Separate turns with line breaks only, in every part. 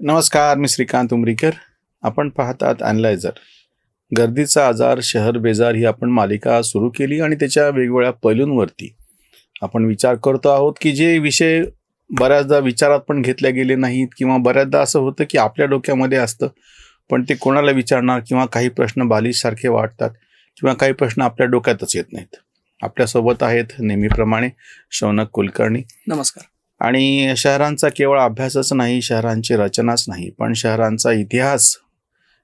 नमस्कार, मी श्रीकांत उमरीकर. आपण पाहतात अॅनलायझर. गर्दीचा आजार, शहर बेजार ही आपण मालिका सुरू केली आणि त्याच्या वेगवेगळ्या पैलूंवरती आपण विचार करतो आहोत की जे विषय बऱ्याचदा विचारात पण घेतले गेले नाहीत किंवा बऱ्याचदा असं होतं की आपल्या डोक्यामध्ये असतं पण ते कोणाला विचारणार किंवा काही प्रश्न बालिशसारखे वाटतात किंवा काही प्रश्न आपल्या डोक्यातच येत नाहीत. आपल्यासोबत आहेत नेहमीप्रमाणे शौनक कुलकर्णी.
नमस्कार.
आणि शहरांचा केवळ अभ्यासच नाही, शहरांची रचनाच नाही, पण शहरांचा इतिहास,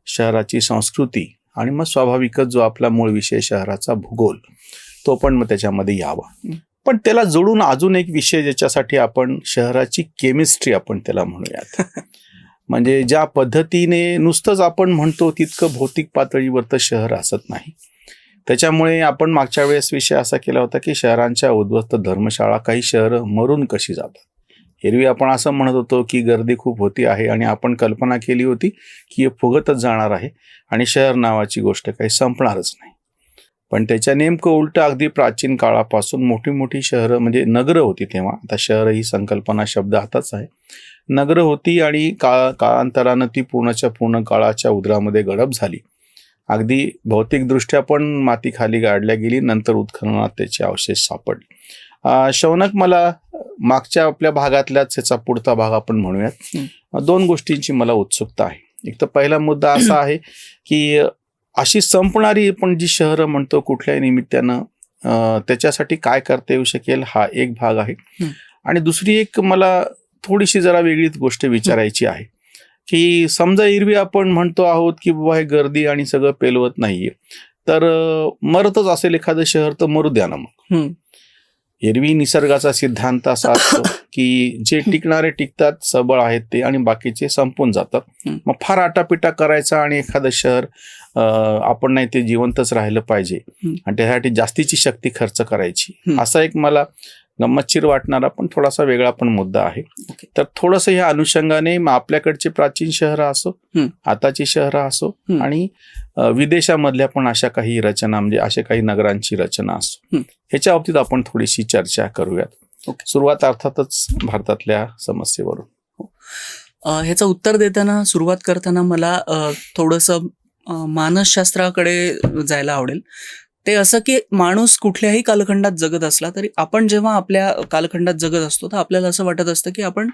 शहराची संस्कृती आणि मग स्वाभाविकच जो आपला मूळ विषय शहराचा भूगोल, तो पण मग त्याच्यामध्ये यावा. पण त्याला जोडून अजून एक विषय ज्याच्यासाठी आपण शहराची केमिस्ट्री आपण त्याला म्हणूयात. म्हणजे ज्या पद्धतीने नुसतंच आपण म्हणतो तितकं भौतिक पातळीवर तर शहर असत नाही. त्याच्यामुळे आपण मागच्या वेळेस विषय असा केला होता की शहरांच्या उद्ध्वस्त धर्मशाळा, काही शहरं मरून कशी जातात. एरवी आपण असं म्हणत होतो की गर्दी खूप होती आहे आणि आपण कल्पना केली होती की हे फुगतच जाणार आहे आणि शहर नावाची गोष्ट काही संपणारच नाही. पण त्याच्या नेमकं उलटं, अगदी प्राचीन काळापासून मोठी मोठी शहरं, म्हणजे नगरं होती तेव्हा, आता शहर ही संकल्पना शब्द हाताच आहे, नगरं होती आणि काळांतरानं ती पूर्णच्या पूर्ण काळाच्या उदरामध्ये गडप झाली. अगदी भौतिकदृष्ट्या पण माती खाली गाडल्या गेली, नंतर उत्खननात त्याचे अवशेष सापडले. शौनक, मला मागच्या आपल्या भागातल्याच ह्याचा पुढचा भाग आपण म्हणूयात. दोन गोष्टींची मला उत्सुकता आहे. एक तर पहिला मुद्दा असा आहे की अशी संपणारी पण जी शहरं म्हणतो कुठल्याही निमित्तानं, त्याच्यासाठी काय करता येऊ शकेल, हा एक भाग आहे. आणि दुसरी एक मला थोडीशी जरा वेगळीच गोष्ट विचारायची आहे की समजा एरवी आपण म्हणतो आहोत की बाबा हे गर्दी आणि सगळं पेलवत नाहीये, तर मरतच असेल एखादं शहर तर मरू द्या ना मग. एरवी निसर्गाचा सिद्धांत असा असतो की जे टिकणारे टिकतात, सबळ आहेत ते, आणि बाकीचे संपून जातात. मग फार आटापिटा करायचा आणि एखादं शहर आपण नाही ते जिवंतच राहिलं पाहिजे आणि त्यासाठी जास्तीची शक्ती खर्च करायची, असा एक मला गंमतशीर वाटणारा पण थोडासा वेगळा पण मुद्दा आहे. तर थोडंसं ह्या अनुषंगाने आपल्याकडची प्राचीन शहरं असो, आताची शहरं असो आणि विदेशामधल्या पण अशा काही रचना, म्हणजे अशा काही नगरांची रचना असो, ह्याच्या बाबतीत आपण थोडीशी चर्चा करूयात. सुरुवात अर्थातच भारतातल्या समस्येवरून.
ह्याचं उत्तर देताना, सुरुवात करताना मला थोडंसं मानसशास्त्राकडे जायला आवडेल. ते असं की माणूस कुठल्याही कालखंडात जगत असला तरी आपण जेव्हा आपल्या कालखंडात जगत असतो तर आपल्याला असं वाटत असतं की आपण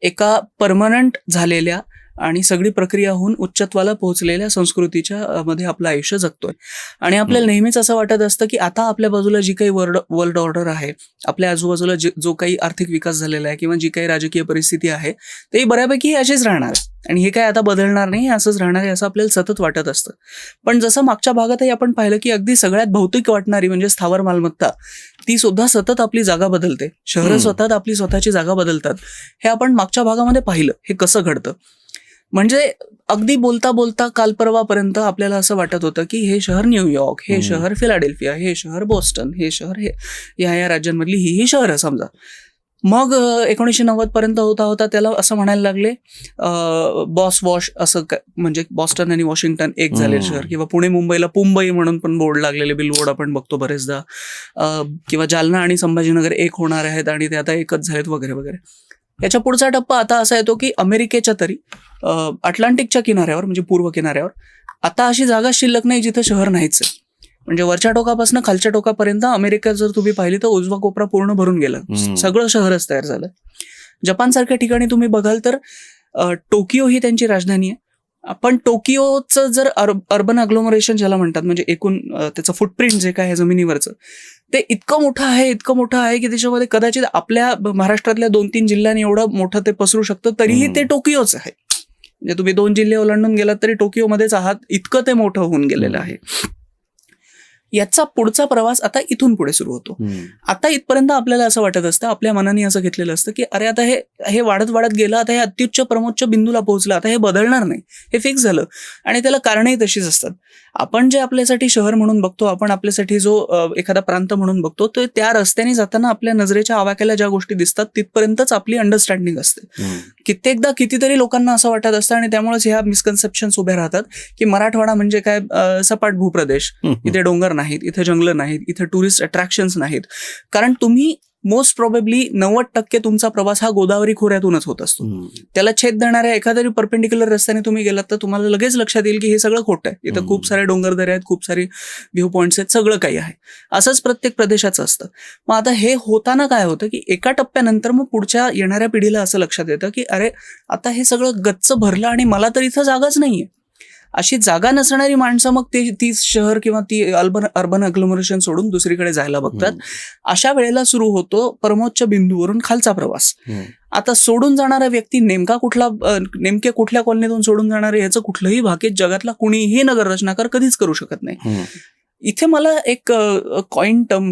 एका परमनंट झालेल्या आणि सगळी प्रक्रिया होऊन उच्चत्वाला पोहोचलेल्या संस्कृतीच्या मध्ये आपलं आयुष्य जगतोय. आणि आपल्याला नेहमीच असं वाटत असतं की आता आपल्या बाजूला जी काही वर्ल्ड ऑर्डर आहे, आपल्या आजूबाजूला जो काही आर्थिक विकास झालेला आहे किंवा जी काही राजकीय परिस्थिती आहे ते बऱ्यापैकी अशीच राहणार आहे आणि हे काय आता बदलणार नाही, असंच राहणार आहे असं आपल्याला सतत वाटत असतं. पण जसं मागच्या भागातही आपण पाहिलं की अगदी सगळ्यात भौतिक वाटणारी म्हणजे स्थावर मालमत्ता, ती सुद्धा सतत आपली जागा बदलते. शहरं स्वतः आपली स्वतःची जागा बदलतात. हे आपण मागच्या भागामध्ये पाहिलं हे कसं घडतं. म्हणजे अगदी बोलता बोलता काल परवापर्यंत आपल्याला असं वाटत होतं की हे शहर न्यूयॉर्क, हे शहर फिलाडेल्फिया, हे शहर बोस्टन, हे शहर हे या राज्यांमधली ही शहरं समजा. मग 1990 पर्यंत होता होता त्याला असं म्हणायला लागले बॉस वॉश, असं म्हणजे बॉस्टन आणि वॉशिंग्टन एक झाले शहर, किंवा पुणे मुंबईला पुंबई म्हणून पण बोर्ड लागलेले, बिलबोर्ड आपण बघतो बरेचदा, किंवा जालना आणि संभाजीनगर एक होणार आहेत आणि ते आता एकच झालेत वगैरे वगैरे. याच्या पुढचा टप्पा आता असा येतो की अमेरिकेच्या तरी अटलांटिकच्या किनाऱ्यावर, म्हणजे पूर्व किनाऱ्यावर आता अशी जागा शिल्लक नाही जिथं शहर नाहीच आहे. म्हणजे वरच्या टोकापासून खालच्या टोकापर्यंत अमेरिका जर तुम्ही पाहिली तर उजवा कोपरा पूर्ण भरून गेला, सगळं शहरच तयार झालं. जपानसारख्या ठिकाणी तुम्ही बघाल तर टोकियो ही त्यांची राजधानी आहे. पण टोकियोचं जर अर्बन अग्लोमरेशन ज्याला म्हणतात, म्हणजे एकूण त्याचं फुटप्रिंट जे काय आहे जमिनीवरचं, ते इतकं मोठं आहे की त्याच्यामध्ये कदाचित आपल्या महाराष्ट्रातल्या 2-3 जिल्ह्यांनी एवढं मोठं ते पसरू शकतं, तरीही ते टोकियोच आहे. म्हणजे तुम्ही 2 जिल्हे ओलांडून गेलात तरी टोकियोमध्येच आहात, इतकं ते मोठं होऊन गेलेलं आहे. याचा पुढचा प्रवास आता इथून पुढे सुरू होतो. आता इथपर्यंत आपल्याला असं वाटत असतं, आपल्या मनाने असं घेतलेलं असतं की अरे आता हे वाढत वाढत गेलं, आता हे अत्युच्च परमोच्च बिंदूला पोहोचलं, आता हे बदलणार नाही, हे फिक्स झालं. आणि त्याला कारणही तशीच असतात. आपण जे आपल्यासाठी शहर म्हणून बघतो, आपण आपल्यासाठी जो एखादा प्रांत म्हणून बघतो, तो त्या रस्त्याने जाताना आपल्या नजरेच्या आवाक्याला ज्या गोष्टी दिसतात तिथपर्यंतच आपली अंडरस्टँडिंग असते. कित्येकदा कितीतरी लोकांना असं वाटत असतं आणि त्यामुळेच ह्या मिसकन्सेप्शन्स उभ्या राहतात की मराठवाडा म्हणजे काय सपाट भूप्रदेश, इथे डोंगर नाहीत, इथे जंगलं नाहीत, इथे टुरिस्ट अट्रॅक्शन्स नाहीत. कारण तुम्ही मोस्ट प्रॉबेबली 90% तुमचा प्रवास हा गोदावरी खोऱ्यातूनच होत असतो. त्याला छेद देणाऱ्या एखाद्या परपेंडिक्युलर रस्त्याने तुम्ही गेलात तर तुम्हाला लगेच लक्षात येईल की हे सगळं खोटं आहे. इथं खूप सारे डोंगरदऱ्या आहेत, खूप सारे व्ह्यू पॉईंट्स आहेत, सगळं काही आहे. असंच प्रत्येक प्रदेशाचं असतं. मग आता हे होताना काय होतं की एका टप्प्यानंतर मग पुढच्या येणाऱ्या पिढीला असं लक्षात येतं की अरे आता हे सगळं गच्च भरलं आणि मला तर इथं जागाच नाहीये. अशी जागा नसणारी माणसं मग ती शहर किंवा ती अर्बन अग्लोमरेशन सोडून दुसरीकडे जायला बघतात. अशा वेळेला सुरू होतो परमोच्च बिंदूवरून खालचा प्रवास. आता सोडून जाणारा व्यक्ती नेमके कुठल्या कॉलनीतून सोडून जाणार आहे याचं कुठलंही भाकीत जगातला कुणीही नगर रचनाकार कधीच करू शकत नाही. इथे मला एक टर्म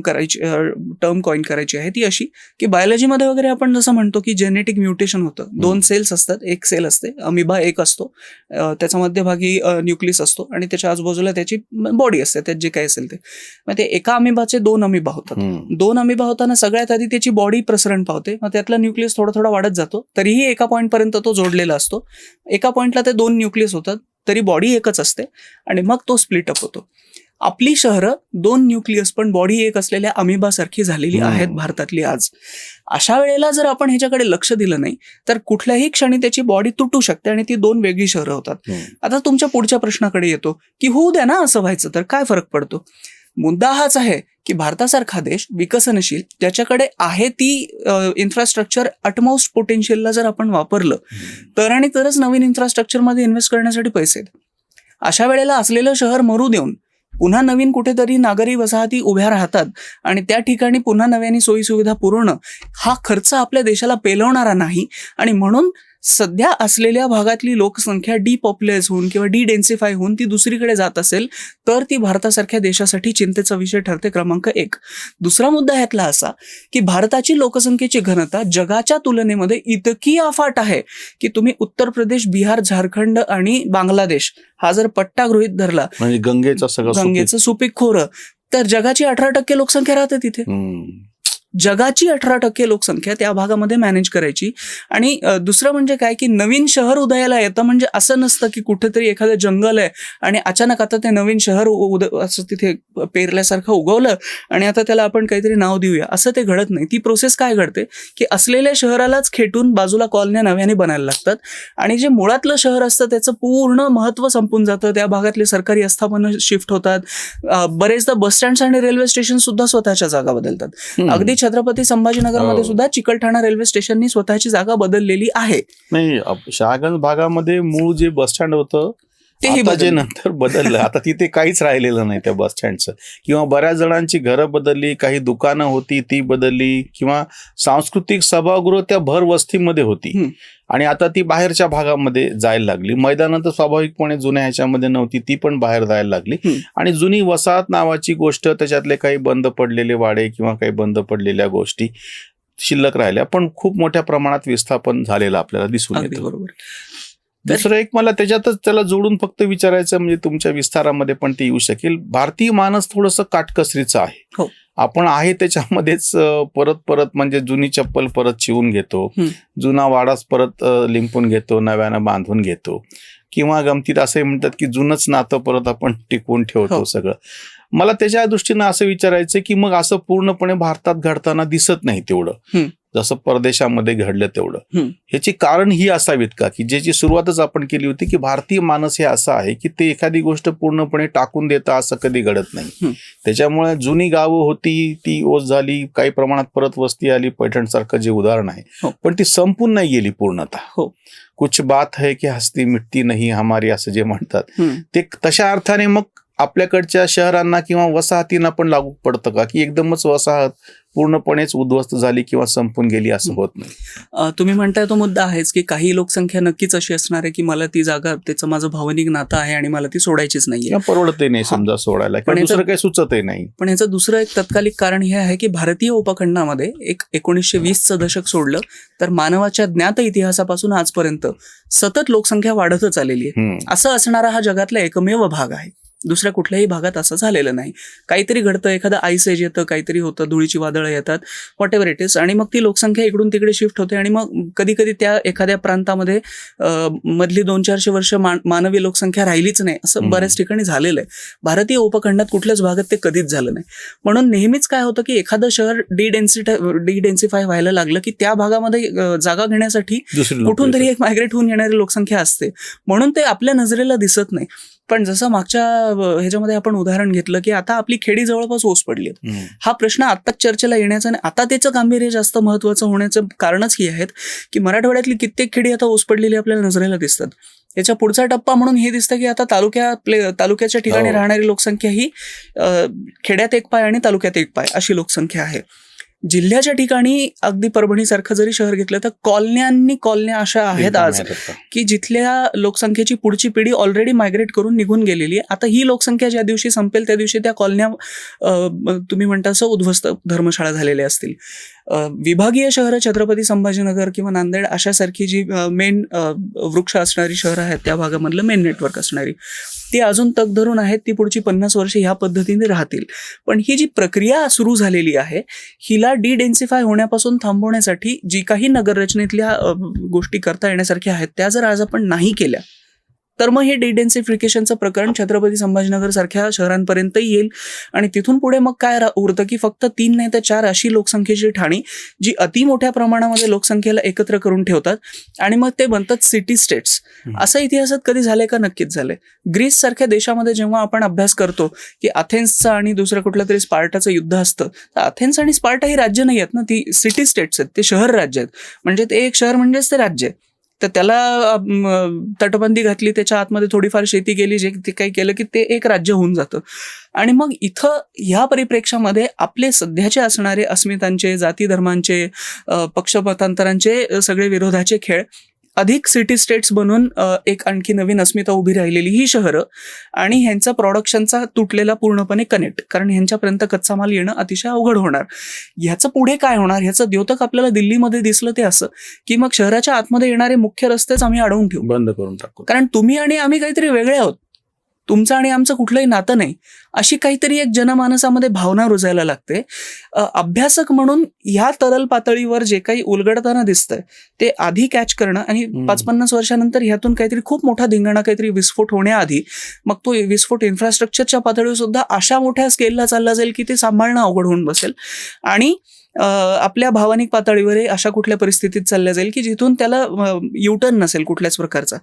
कॉइन करायची आहे, ती अशी की बायोलॉजीमध्ये वगैरे आपण जसं म्हणतो की जेनेटिक म्युटेशन होतं. 2 सेल्स असतात, एक सेल असते, अमिबा एक असतो, त्याचा मध्यभागी न्यूक्लियस असतो आणि त्याच्या आजूबाजूला त्याची बॉडी असते, त्यात जे काही असेल ते. मग ते एका अमिबाचे 2 अमिबा होतात. 2 अमिबा होताना सगळ्यात आधी त्याची बॉडी प्रसरण पावते, मग त्यातला न्यूक्लियस थोडा थोडा वाढत जातो. तरीही एका पॉईंटपर्यंत तो जोडलेला असतो. एका पॉईंटला ते 2 न्यूक्लियस होतात, तरी बॉडी एकच असते आणि मग तो स्प्लिट अप होतो. आपली शहरं 2 न्यूक्लियस पण बॉडी एक असलेल्या अमिबासारखी झालेली आहेत भारतातली आज. अशा वेळेला जर आपण ह्याच्याकडे लक्ष दिलं नाही तर कुठल्याही क्षणी त्याची बॉडी तुटू शकते आणि ती 2 वेगळी शहरं होतात. आता तुमच्या पुढच्या प्रश्नाकडे येतो की होऊ द्या ना असं व्हायचं तर काय फरक पडतो. मुद्दा हाच आहे की भारतासारखा देश विकसनशील, ज्याच्याकडे आहे ती इन्फ्रास्ट्रक्चर अटमोस्ट पोटेन्शियलला जर आपण वापरलं तर आणि तरच नवीन इन्फ्रास्ट्रक्चरमध्ये इन्व्हेस्ट करण्यासाठी पैसे आहेत. अशा वेळेला असलेलं शहर मरू देऊन पुन्हा नवीन कुठेतरी नागरी वसाहती उभ्या राहतात आणि त्या ठिकाणी पुन्हा नव्याने सोयीसुविधा पुरवणं हा खर्च आपल्या देशाला पेलवणारा नाही. आणि म्हणून सध्या असलेल्या भागातली लोकसंख्या डिपॉप्युलाइज होऊन किंवा डिडेन्सिफाय होऊन ती दुसरीकडे जात असेल तर ती भारतासारख्या देशासाठी चिंतेचा विषय ठरते. क्रमांक 1. दुसरा मुद्दा ह्यातला असा की भारताची लोकसंख्येची घनता जगाच्या तुलनेमध्ये इतकी अफाट आहे की तुम्ही उत्तर प्रदेश, बिहार, झारखंड आणि बांगलादेश हा जर पट्टा गृहीत धरला
म्हणजे गंगेचं
सुपीक खोरं तर जगाची 18% लोकसंख्या राहते तिथे. जगाची 18% लोकसंख्या त्या भागामध्ये मॅनेज करायची. आणि दुसरं म्हणजे काय की नवीन शहर उदयाला येतं म्हणजे असं नसतं की कुठेतरी एखादं जंगल आहे आणि अचानक आता ते नवीन शहर असं तिथे पेरल्यासारखं उगवलं आणि आता त्याला आपण काहीतरी नाव देऊया, असं ते घडत नाही. ती प्रोसेस काय घडते की असलेल्या शहरालाच खेटून बाजूला कॉलन्या नव्याने बनायला लागतात आणि जे मुळातलं शहर असतं त्याचं पूर्ण महत्त्व संपून जातं. त्या भागातले सरकारी आस्थापनं शिफ्ट होतात. बरेचदा बस स्टँड्स आणि रेल्वे स्टेशन सुद्धा स्वतःच्या जागा बदलतात. अगदी छत्रपती संभाजीनगरमध्ये सुद्धा चिकलठाणा रेल्वे स्टेशननी स्वतःची जागा बदललेली आहे.
नाही, शहागंज भागामध्ये मूळ जे बस स्टँड होतं तेही जे नंतर बदललं, आता तिथे काहीच राहिलेलं नाही त्या बस स्टँडचं. किंवा बऱ्याच जणांची घरं बदलली, काही दुकानं होती ती बदलली, किंवा सांस्कृतिक सभागृह त्या भर वस्तीमध्ये होती आणि आता ती बाहेरच्या भागामध्ये जायला लागली. मैदानं तर स्वाभाविकपणे जुन्या ह्याच्यामध्ये नव्हती, ती पण बाहेर जायला लागली. आणि जुनी वसाहत नावाची गोष्ट, त्याच्यातले काही बंद पडलेले वाडे किंवा काही बंद पडलेल्या गोष्टी शिल्लक राहिल्या, पण खूप मोठ्या प्रमाणात विस्थापन झालेलं आपल्याला दिसून येतं.
बरोबर.
दुसरं एक मला त्याच्यातच त्याला जोडून फक्त विचारायचं म्हणजे तुमच्या विस्तारामध्ये पण ते येऊ शकेल. भारतीय माणूस थोडंसं काटकसरीचं आहे. आपण आहे त्याच्यामध्येच परत म्हणजे जुनी चप्पल परत शिवून घेतो, जुना वाडाच परत लिंपून घेतो, नव्यानं बांधून घेतो, किंवा गमतीत असंही म्हणतात की जुनंच नातं परत आपण टिकवून ठेवतो सगळं. मला त्याच्या दृष्टीनं असं विचारायचं की मग असं पूर्णपणे भारतात घडताना दिसत नाही तेवढं जसं परदेशामध्ये घडलं तेवढं. ह्याची कारण ही असावीत का की ज्याची सुरुवातच आपण केली होती की भारतीय माणूस हे असं आहे की ते एखादी गोष्ट पूर्णपणे टाकून देतं असं कधी घडत नाही. त्याच्यामुळे जुनी गावं होती ती ओस झाली, काही प्रमाणात परत वस्ती आली, पैठण सारखं जे उदाहरण आहे, पण ती संपून नाही गेली पूर्णतः. कुछ बात है की हस्ती मिटती नाही हमारी असं जे म्हणतात ते तशा अर्थाने मग आपल्याकडच्या शहरांना किंवा वसाहतींना पण लागू पडतं का की एकदमच वसाहत पूर्णपणेच उद्ध्वस्त झाली किंवा संपून गेली असं होत नाही?
तुम्ही म्हणताय तो मुद्दा आहेच की काही लोकसंख्या नक्कीच अशी असणार आहे की मला ती जागा, त्याचं माझं भावनिक नातं आहे आणि मला ती सोडायचीच नाहीये,
परवडतही नाही समजा सोडायला, पण दुसरं काही सुचतही नाही.
पण ह्याचं दुसरं एक तत्कालिक कारण हे आहे की भारतीय उपखंडामध्ये 1920चं दशक सोडलं तर मानवाच्या ज्ञात इतिहासापासून आजपर्यंत सतत लोकसंख्या वाढतच आलेली आहे. असं असणारा हा जगातला एकमेव भाग आहे. दुसऱ्या कुठल्याही भागात असं झालेलं नाही. काहीतरी घडतं, एखादं आईस एज येतं, काहीतरी होतं, धुळीची वादळं येतात, व्हॉट एव्हर इट इज, आणि मग ती लोकसंख्या इकडून तिकडे शिफ्ट होते आणि मग कधी कधी त्या एखाद्या प्रांतामध्ये मधली 200-400 वर्ष मानवी लोकसंख्या राहिलीच नाही, असं बऱ्याच ठिकाणी झालेलं आहे. भारतीय उपखंडात कुठल्याच भागात ते कधीच झालं नाही. म्हणून नेहमीच काय होतं की एखादं शहर डिडेन्सिफाय व्हायला लागलं की त्या भागामध्ये जागा घेण्यासाठी कुठून तरी एक मायग्रेट होऊन येणारी लोकसंख्या असते, म्हणून ते आपल्या नजरेला दिसत नाही. पण जसं मागच्या ह्याच्यामध्ये आपण उदाहरण घेतलं की आता आपली खेडी जवळपास ओस पडली. हा प्रश्न आत्ताच चर्चेला येण्याचा आणि आता त्याचं गांभीर्य जास्त महत्वाचं होण्याचं कारणच ही आहेत की मराठवाड्यातली कित्येक खेडी आता ओस पडलेली आपल्याला नजरेला दिसतात. याच्या पुढचा टप्पा म्हणून हे दिसतं की आता तालुक्याच्या ठिकाणी राहणारी लोकसंख्या ही खेड्यात 1 पाय आणि तालुक्यात 1 पाय अशी लोकसंख्या आहे. जिल्ह्याच्या ठिकाणी अगदी परभणीसारखं जरी शहर घेतलं तर कॉलन्या अशा आहेत आज की जिथल्या लोकसंख्येची पुढची पिढी ऑलरेडी मायग्रेट करून निघून गेलेली आहे. आता ही लोकसंख्या ज्या दिवशी संपेल त्या दिवशी त्या कॉलन्या तुम्ही म्हणता असं उद्ध्वस्त धर्मशाळा झालेल्या असतील. विभागीय शहरं छत्रपती संभाजीनगर किंवा नांदेड अशासारखी जी मेन वृक्ष असणारी शहरं आहेत त्या भागामधलं मेन नेटवर्क असणारी ती अजून तग धरून आहेत. ती पुढची 50 वर्षे ह्या पद्धतीने राहतील. पण ही जी प्रक्रिया सुरू झालेली आहे हिला डिडेन्सिफाय होण्यापासून थांबवण्यासाठी जी काही नगररचनेतल्या गोष्टी करता येण्यासारख्या आहेत त्या जर आज आपण नाही केल्या तर मग हे डिडेन्सिफिकेशनचं प्रकरण छत्रपती संभाजीनगर सारख्या शहरांपर्यंत येईल आणि तिथून पुढे मग काय उरतं की फक्त 3 नाही तर 4 अशी लोकसंख्येची ठाणी जी अति मोठ्या प्रमाणामध्ये लोकसंख्येला एकत्र करून ठेवतात आणि मग ते बनतात सिटी स्टेट्स. असं इतिहासात कधी झालंय का? नक्कीच झालंय. ग्रीस सारख्या देशामध्ये जेव्हा आपण अभ्यास करतो की अथेन्सचं आणि दुसरं कुठलं तरी स्पार्टाचं युद्ध असतं तर अथेन्स आणि स्पार्टा ही राज्य नाही आहेत ना, ती सिटी स्टेट्स आहेत, ते शहर राज्य आहेत. म्हणजे ते एक शहर म्हणजेच ते राज्य आहे. तर त्याला तटबंदी घातली, त्याच्या आतमध्ये थोडीफार शेती केली, जे ते काही केलं की ते एक राज्य होऊन जातं. आणि मग इथं ह्या परिप्रेक्षामध्ये आपले सध्याचे असणारे अस्मितांचे, जाती धर्मांचे, पक्षमतांतरांचे सगळे विरोधाचे खेळ अधिक सिटी स्टेट्स बनून एक आणखी नवीन अस्मिता उभी राहिलेली ही शहरं आणि ह्यांचा प्रोडक्शनचा तुटलेला पूर्णपणे कनेक्ट, कारण ह्यांच्यापर्यंत कच्चा माल येणं अतिशय अवघड होणार. ह्याचं पुढे काय होणार ह्याचं द्योतक आपल्याला दिल्लीमध्ये दिसलं ते असं की मग शहराच्या आतमध्ये येणारे मुख्य रस्तेच आम्ही अडवून ठेवू,
बंद करून टाकू,
कारण तुम्ही आणि आम्ही काहीतरी वेगळे आहोत, तुमचं आणि आमचं कुठलंही नातं नाही, अशी काहीतरी एक जनमानसामध्ये भावना रुजायला लागते. अभ्यासक म्हणून ह्या तरल पातळीवर जे काही उलगडताना दिसतंय ते आधी कॅच करणं आणि 5-50 वर्षानंतर ह्यातून काहीतरी खूप मोठा धिंगाणा, काहीतरी विस्फोट होण्याआधी मग तो विस्फोट इन्फ्रास्ट्रक्चरच्या पातळीवर सुद्धा अशा मोठ्या स्केलला चालला जाईल की ते सांभाळणं अवघड होऊन बसेल आणि आपल्या भावनिक पातळीवर अशा कुठल्या परिस्थितीत चालल्या जाईल की जिथून त्याला युटर्न नसेल कुठल्याच प्रकारचा.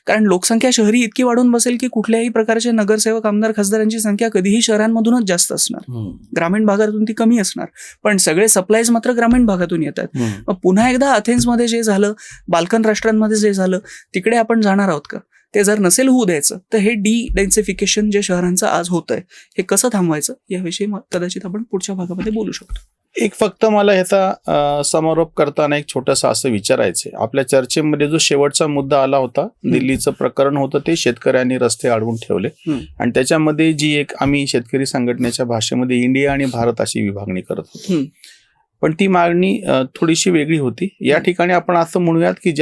कारण लोकसंख्या शहरी इतकी वाढून बसेल की कुठल्याही प्रकारचे नगरसेवक, आमदार, खासदारांची संख्या कधीही शहरांमधूनच जास्त असणार, ग्रामीण भागातून ती कमी असणार, पण सगळे सप्लायज मात्र ग्रामीण भागातून येतात. मग पुन्हा एकदा अथेन्समध्ये जे झालं, बाल्कन राष्ट्रांमध्ये जे झालं, तिकडे आपण जाणार आहोत का? ते जर नसेल होऊ द्यायचं तर हे डिडेन्सिफिकेशन जे शहरांचं आज होतंय हे कसं थांबवायचं याविषयी कदाचित आपण पुढच्या भागामध्ये बोलू शकतो.
एक फक्त मला ह्याचा समारोप करताना एक छोटंसं असं विचारायचंय. आपल्या चर्चेमध्ये जो शेवटचा मुद्दा आला होता, दिल्लीचं प्रकरण होतं, ते शेतकऱ्यांनी रस्ते अडवून ठेवले आणि त्याच्यामध्ये जी एक आम्ही शेतकरी संघटनेच्या भाषेमध्ये इंडिया आणि भारत अशी विभागणी करत होतो, पण ती मागणी थोडीशी वेगळी होती. या ठिकाणी आपण असं म्हणूयात की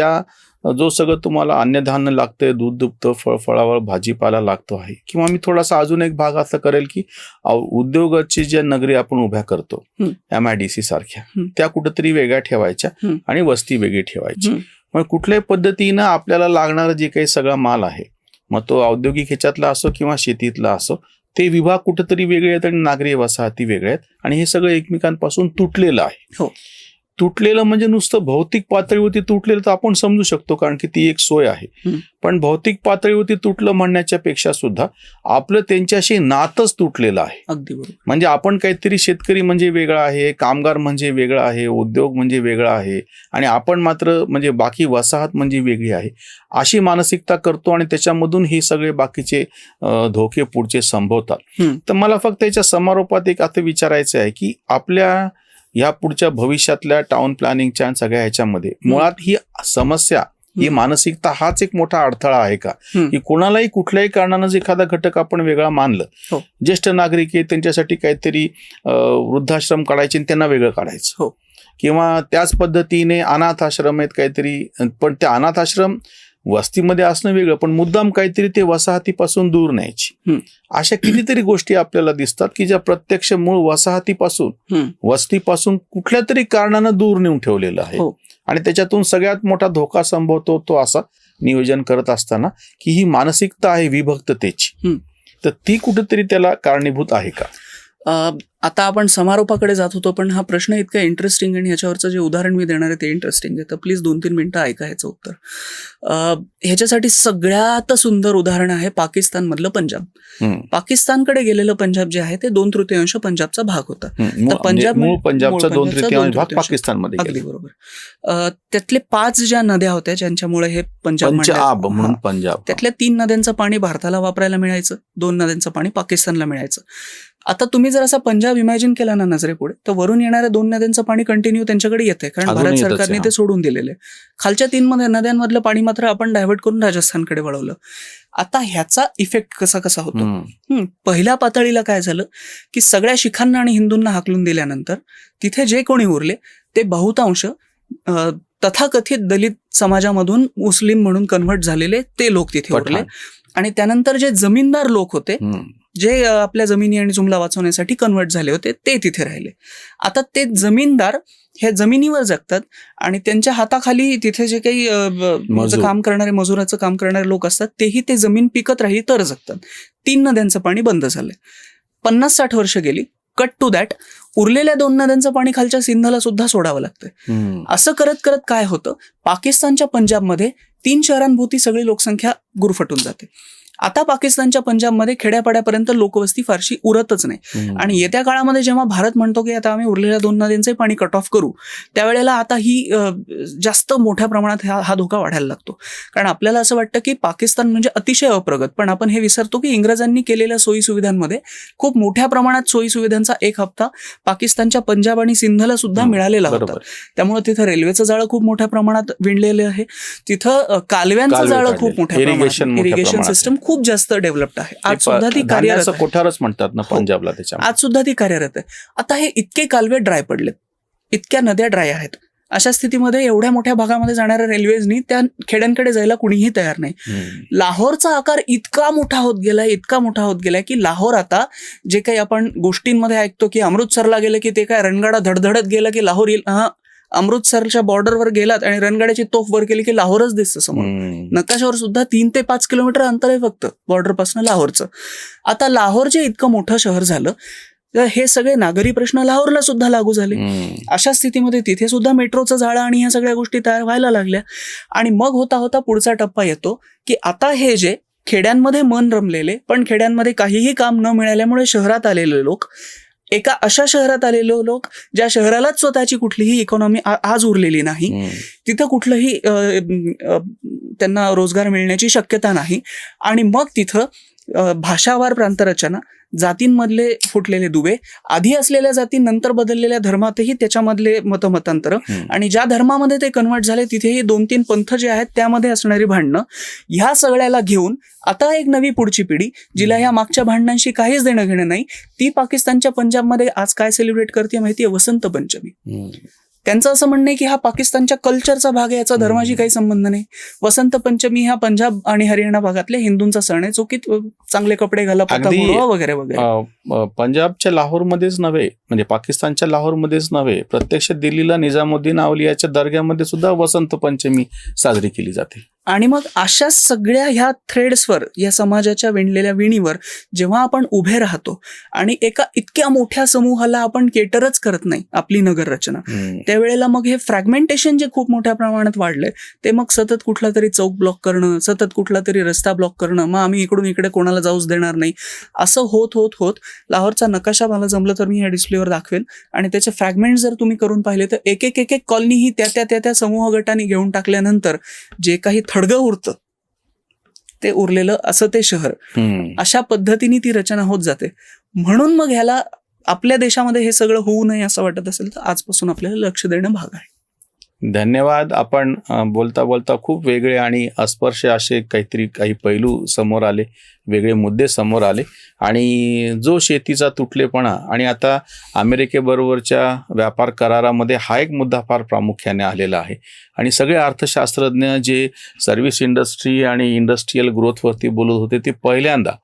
जो सगळं तुम्हाला अन्नधान्य लागतंय, दूध दुभतं, फळावळ भाजीपाला लागतो आहे, किंवा मी थोडासा अजून एक भाग असा करेल की उद्योगाची ज्या नगरी आपण उभ्या करतो MIDC सारख्या, त्या कुठेतरी वेगळ्या ठेवायच्या आणि वस्ती वेगळी ठेवायची. मग कुठल्याही पद्धतीनं आपल्याला लागणारा जे काही सगळा माल आहे, मग तो औद्योगिक ह्याच्यातला असो किंवा शेतीतला असो, ते विभाग कुठेतरी वेगळे आहेत आणि नागरी वसाहती वेगळ्या आहेत आणि हे सगळं एकमेकांपासून तुटलेलं आहे. तुटलेलं म्हणजे नुसतं भौतिक पातळीवरती तुटलेलं तर आपण समजू शकतो, कारण की ती एक सोय आहे. पण भौतिक पातळीवरती तुटलं म्हणण्याच्या पेक्षा सुद्धा आपलं त्यांच्याशी नातंच तुटलेलं आहे.
अगदी बरोबर.
म्हणजे आपण काहीतरी शेतकरी म्हणजे वेगळा आहे, कामगार म्हणजे वेगळा आहे, उद्योग म्हणजे वेगळा आहे आणि आपण मात्र म्हणजे बाकी वसाहत म्हणजे वेगळी आहे, अशी मानसिकता करतो आणि त्याच्यामधून हे सगळे बाकीचे धोके पुढचे संभवतात. तर मला फक्त याच्या समारोपात एक आता विचारायचं आहे की आपल्या या पुढच्या भविष्यातल्या टाउन प्लॅनिंगच्या सगळ्या ह्याच्यामध्ये मुळात ही समस्या, ही मानसिकता हाच एक मोठा अडथळा आहे का? की कोणालाही कुठल्याही कारणानं जर एखादा घटक आपण वेगळा मानलं, ज्येष्ठ नागरिक आहे त्यांच्यासाठी काहीतरी वृद्धाश्रम काढायचे आणि त्यांना वेगळं काढायचं, किंवा त्याच पद्धतीने अनाथ आश्रम आहेत काहीतरी, पण ते अनाथ आश्रम वस्तीमध्ये असणं वेगळं, पण मुद्दाम काहीतरी ते वसाहतीपासून दूर न्यायची. अशा कितीतरी गोष्टी आपल्याला दिसतात की ज्या प्रत्यक्ष मूळ वसाहतीपासून वस्तीपासून कुठल्या तरी कारणानं दूर नेऊन ठेवलेलं आहे. आणि त्याच्यातून सगळ्यात मोठा धोका संभवतो तो असा नियोजन करत असताना की ही मानसिकता आहे विभक्ततेची, तर ती कुठेतरी त्याला कारणीभूत आहे का?
आता आपण समारोपाकडे जात होतो, पण हा प्रश्न इतका इंटरेस्टिंग आणि ह्याच्यावरचं जे उदाहरण मी देणार आहे ते इंटरेस्टिंग आहे, तर प्लीज 2-3 मिनिटं ऐका ह्याचं उत्तर. ह्याच्यासाठी सगळ्यात सुंदर उदाहरण आहे पाकिस्तानमधलं पंजाब. पाकिस्तानकडे गेलेलं पंजाब जे आहे ते 2/3 पंजाबचा भाग होता. तर
पंजाबचा 2/3 भाग पाकिस्तानमध्ये.
अगदी बरोबर. त्यातले 5 ज्या नद्या होत्या ज्यांच्यामुळे हे पंजाब
म्हणून पंजाब,
त्यातल्या 3 नद्यांचं पाणी भारताला वापरायला मिळायचं, 2 नद्यांचं पाणी पाकिस्तानला मिळायचं. आता तुम्ही जर असा पंजाब इमॅजिन केला ना नजरेपुढे, तर वरून येणाऱ्या 2 नद्यांचं पाणी कंटिन्यू त्यांच्याकडे येतंय, कारण भारत सरकारने ते सोडून दिलेले. खालच्या 3 नद्यांमधलं पाणी मात्र आपण डायव्हर्ट करून राजस्थानकडे वळवलं. आता ह्याचा इफेक्ट कसा होतो? पहिल्या पातळीला काय झालं की सगळ्या शिखांना आणि हिंदूंना हाकलून दिल्यानंतर तिथे जे कोणी उरले ते बहुतांश तथाकथित दलित समाजामधून मुस्लिम म्हणून कन्व्हर्ट झालेले ते लोक तिथे उरले. आणि त्यानंतर जे जमीनदार लोक होते, जे आपल्या जमिनी आणि जुमला वाचवण्यासाठी कन्व्हर्ट झाले होते, ते तिथे राहिले. आता ते जमीनदार ह्या जमिनीवर जगतात आणि त्यांच्या हाताखाली तिथे जे काही काम करणारे, मजुराचं काम करणारे लोक असतात, तेही ते जमीन पिकत राहिली तर जगतात. 3 नद्यांचं पाणी बंद झालंय. 50-60 वर्ष गेली. कट टू दॅट, उरलेल्या 2 नद्यांचं पाणी खालच्या सिंधला सुद्धा सोडावं लागतंय. असं करत करत काय होतं, पाकिस्तानच्या पंजाबमध्ये 3 शहरांभोवती सगळी लोकसंख्या गुरफटून जाते. आता पाकिस्तानच्या पंजाबमध्ये खेड्यापाड्यापर्यंत लोकवस्ती फारशी उरतच नाही. आणि येत्या काळामध्ये जेव्हा भारत म्हणतो की आता आम्ही उरलेल्या 2 नद्यांचे पाणी कट ऑफ करू, त्यावेळेला आता ही जास्त मोठ्या प्रमाणात हा धोका वाढायला लागतो. कारण आपल्याला असं वाटतं की पाकिस्तान म्हणजे अतिशय अप्रगत, पण आपण हे विसरतो की इंग्रजांनी केलेल्या सोयीसुविधांमध्ये खूप मोठ्या प्रमाणात सोयीसुविधांचा एक हप्ता पाकिस्तानच्या पंजाब आणि सिंधला सुद्धा मिळालेला होता. त्यामुळे तिथं रेल्वेचं जाळं खूप मोठ्या प्रमाणात विणलेलं आहे. तिथं कालव्यांचं जाळं खूप मोठ्या प्रमाणात, इरिगेशन सिस्टम खूप जास्त डेव्हलप्ड आहे. आज सुद्धा ती कार्यरत आहे.
कोठारच म्हणतात ना पंजाबला, त्याच्या
आज सुद्धा ती कार्यरत आहे. आता हे इतके कालवे ड्राय पडलेत, इतक्या नद्या ड्राय आहेत. अशा स्थितीमध्ये एवढ्या मोठ्या भागामध्ये जाणाऱ्या रेल्वेजनी त्या खेड्यांकडे जायला कुणीही तयार नाही. लाहोरचा आकार इतका मोठा होत गेलाय की लाहोर आता जे काही आपण गोष्टींमध्ये ऐकतो की अमृतसरला गेलं की ते काय रणगाडा धडधडत गेला की लाहोर येईल, अमृतसरच्या बॉर्डरवर गेलात आणि रणगाड्याची तोफ वर केली की लाहोरच दिसतं समोर. नकाशावर सुद्धा 3 ते 5 किलोमीटर अंतर आहे फक्त बॉर्डरपासून लाहोरचं. आता लाहोर जे इतकं मोठं शहर झालं, तर हे सगळे नागरी प्रश्न लाहोरला सुद्धा लागू झाले. अशा स्थितीमध्ये तिथे सुद्धा मेट्रोचं जाळं आणि ह्या सगळ्या गोष्टी तयार व्हायला लागल्या. आणि मग होता होता पुढचा टप्पा येतो की आता हे जे खेड्यांमध्ये मन रमलेले पण खेड्यांमध्ये काहीही काम न मिळाल्यामुळे शहरात आलेले लोक, एका अशा शहरात आलेले लोक ज्या शहरालाच स्वतःची कुठलीही इकॉनॉमी आज उरलेली नाही, तिथं कुठलंही त्यांना रोजगार मिळण्याची शक्यता नाही. आणि मग तिथं भाषावार प्रांतरचना, जातींमधले फुटलेले दुवे, आधी असलेल्या जाती नंतर बदललेल्या धर्मातही त्याच्यामधले मतमतांतर, आणि ज्या धर्मामध्ये ते कन्वर्ट झाले तिथेही 2-3 पंथ जे आहेत त्यामध्ये असणारी भांडणं, ह्या सगळ्याला घेऊन आता एक नवी पुढची पिढी जिला ह्या मागच्या भांडणांशी काहीच देणं घेणं नाही, ती पाकिस्तानच्या पंजाबमध्ये आज काय सेलिब्रेट करते माहितीये? वसंत पंचमी. त्यांचं असं म्हणणं आहे की हा पाकिस्तानच्या कल्चरचा भाग आहे, याचा धर्माशी काही संबंध नाही. वसंत पंचमी हा पंजाब आणि हरियाणा भागातल्या हिंदूंचा सण आहे, जो की चांगले कपडे घाला, वगैरे वगैरे.
पंजाबच्या लाहोरमध्येच नव्हे, म्हणजे पाकिस्तानच्या लाहोरमध्येच नव्हे, प्रत्यक्ष दिल्लीला निजामुद्दीन औलियाच्या दर्ग्यामध्ये सुद्धा वसंत पंचमी साजरी केली जाते.
आणि मग अशा सगळ्या ह्या थ्रेड्सवर, या समाजाच्या विणलेल्या विणीवर जेव्हा आपण उभे राहतो आणि एका इतक्या मोठ्या समूहाला आपण केटरच करत नाही आपली नगर रचना, त्यावेळेला मग हे फ्रॅगमेंटेशन जे खूप मोठ्या प्रमाणात वाढलंय, ते मग सतत कुठला तरी चौक ब्लॉक करणं, सतत कुठला तरी रस्ता ब्लॉक करणं, मग आम्ही इकडून इकडे कोणाला जाऊच देणार नाही, असं होत होत होत लाहोरचा नकाशा मला जमलं तर मी या डिस्प्लेवर दाखवेल. आणि त्याचे फ्रॅगमेंट जर तुम्ही करून पाहिले तर एक एक कॉलनी ही त्या समूह गटाने घेऊन टाकल्यानंतर जे काही थडगं उरतं ते उरलेलं असं ते शहर, अशा पद्धतीने ती रचना होत जाते. म्हणून मग ह्याला आपल्या देशामध्ये हे सगळं होऊ नये असं वाटत असेल तर आजपासून आपल्याला लक्ष देणं भाग आहे.
धन्यवाद. आपण बोलता बोलता खूप वेगळे आणि अस्पर्श असे काही पैलू समोर आले, वेगळे मुद्दे समोर आले आणि जो शेतीचा तुटलेपणा आणि आता अमेरिकेबरोबरच्या व्यापार करारामध्ये हा एक मुद्दा फार प्रामुख्याने आलेला आहे आणि सगळे अर्थशास्त्रज्ञ जे सर्व्हिस इंडस्ट्री आणि इंडस्ट्रीयल ग्रोथवरती बोलत होते ते पहिल्यांदा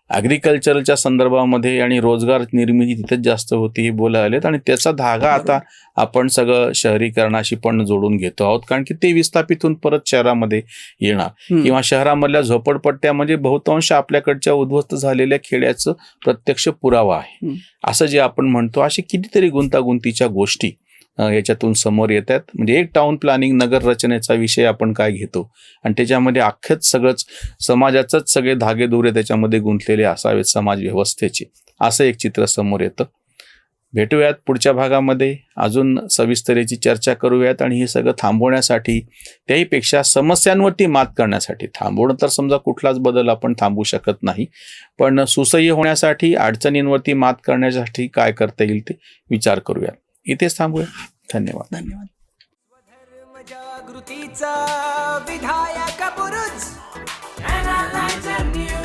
ॲग्रिकल्चरच्या संदर्भामध्ये आणि रोजगार निर्मिती तिथेच जास्त होती हे बोलायला आलेत आणि त्याचा धागा आता आपण सगळं शहरीकरणाशी पण जोडून घेतो आहोत, कारण की ते विस्थापितून परत शहरामध्ये येणार किंवा शहरामधल्या झोपडपट्ट्या म्हणजे बहुतांश आपल्याकडच्या उद्ध्वस्त झालेल्या खेड्याचं प्रत्यक्ष पुरावा आहे असं जे आपण म्हणतो. अशी कितीतरी गुंतागुंतीच्या गोष्टी याच्यातून समोर येतात. म्हणजे एक टाउन प्लॅनिंग नगर रचनेचा विषय आपण काय घेतो आणि त्याच्यामध्ये अख्खेच सगळंच समाजाचंच सगळे धागेदोरे त्याच्यामध्ये गुंतलेले असावेत समाज व्यवस्थेचे, असं एक चित्र समोर येतं. भेटूयात पुढच्या भागामध्ये, अजून सविस्तरेची चर्चा करूयात आणि हे सगळं थांबवण्यासाठी, त्याहीपेक्षा समस्यांवरती मात करण्यासाठी, थांबवणं तर समजा कुठलाच बदल आपण थांबवू शकत नाही, पण सुसह्य होण्यासाठी, अडचणींवरती मात करण्यासाठी काय करता येईल ते विचार करूयात. इथेच थांबूया. धन्यवाद.
धन्यवाद.
स्वधर्म जागृतीचा विधायक बुरुज Analyzer News.